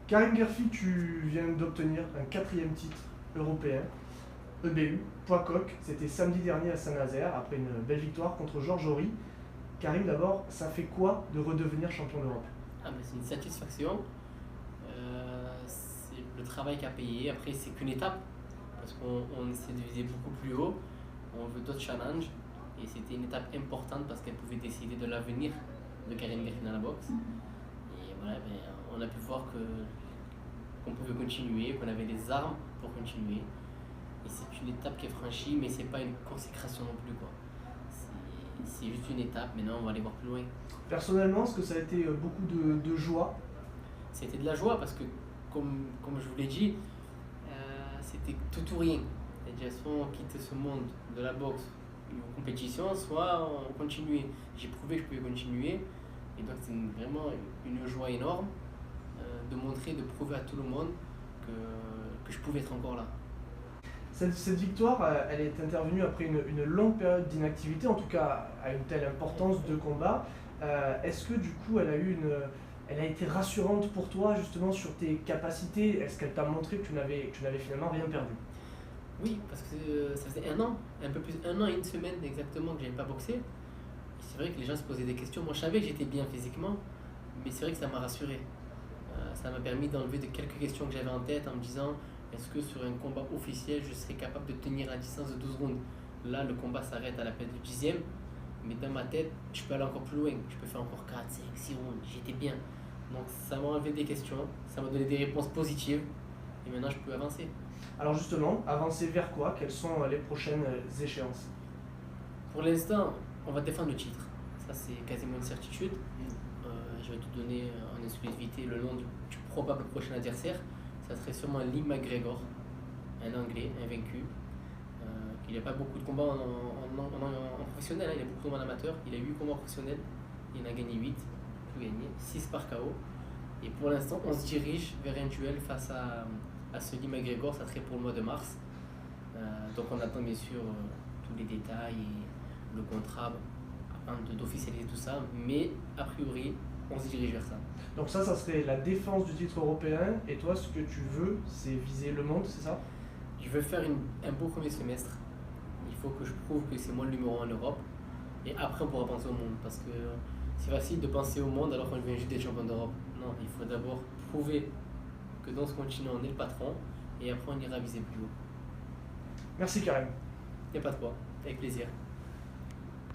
Karim Gerfi, tu viens d'obtenir un quatrième titre européen, EBU, poids coq. C'était samedi dernier à Saint-Nazaire, après une belle victoire contre Georges Horry. Karim, d'abord, ça fait quoi de redevenir champion d'Europe? C'est une satisfaction. C'est le travail qui a payé. Après, c'est qu'une étape parce qu'on essaie de viser beaucoup plus haut. On veut d'autres challenges. Et c'était une étape importante parce qu'elle pouvait décider de l'avenir de Karim Gerfi dans la boxe. Et voilà, on a pu voir qu'on pouvait continuer, qu'on avait les armes pour continuer. Et c'est une étape qui est franchie, mais c'est pas une consécration non plus, quoi. C'est juste une étape. Maintenant, on va aller voir plus loin. Personnellement, est-ce que ça a été beaucoup de joie? C'était de la joie parce que, comme je vous l'ai dit, c'était tout ou rien. C'est-à-dire, soit on quitte ce monde de la boxe en compétition, soit on continuait. J'ai prouvé que je pouvais continuer. Et donc, c'est vraiment une joie énorme de montrer, de prouver à tout le monde que je pouvais être encore là. Cette victoire, elle est intervenue après une longue période d'inactivité, en tout cas à une telle importance de combat. Est-ce que du coup elle a été rassurante pour toi justement sur tes capacités? Est-ce qu'elle t'a montré que tu n'avais finalement rien perdu? Oui, parce que ça faisait un an, un peu plus, un an et une semaine exactement que je n'avais pas boxé. Et c'est vrai que les gens se posaient des questions. Moi, je savais que j'étais bien physiquement, mais c'est vrai que ça m'a rassuré. Ça m'a permis d'enlever de quelques questions que j'avais en tête en me disant est-ce que sur un combat officiel, je serais capable de tenir la distance de 12 rounds? Là, le combat s'arrête à la peine du 10e, mais dans ma tête, je peux aller encore plus loin. Je peux faire encore 4, 5, 6 rounds. J'étais bien. Donc, ça m'a enlevé des questions, ça m'a donné des réponses positives, et maintenant, je peux avancer. Alors justement, avancer vers quoi? Quelles sont les prochaines échéances? Pour l'instant, on va défendre le titre. Ça, c'est quasiment une certitude. Je vais te donner en exclusivité le nom du probable prochain adversaire. Ça serait sûrement Lee McGregor, un Anglais invaincu. Il n'a pas beaucoup de combats en professionnel, il a beaucoup de combats en amateur. Il a 8 combats professionnels, il en a gagné 8, tout gagné, 6 par KO. Et pour l'instant, on se dirige vers un duel face à ce Lee McGregor, ça serait pour le mois de mars. Donc on attend bien sûr tous les détails et le contrat afin d'officialiser tout ça, mais a priori, on se dirige vers ça. Donc ça serait la défense du titre européen, et toi ce que tu veux, c'est viser le monde, c'est ça? Je veux faire un beau premier semestre. Il faut que je prouve que c'est moi le numéro 1 en Europe. Et après, on pourra penser au monde. Parce que c'est facile de penser au monde alors qu'on vient juste des champions d'Europe. Non, il faut d'abord prouver que dans ce continent, on est le patron. Et après, on ira viser plus haut. Merci Karim. Il n'y a pas de quoi. Avec plaisir.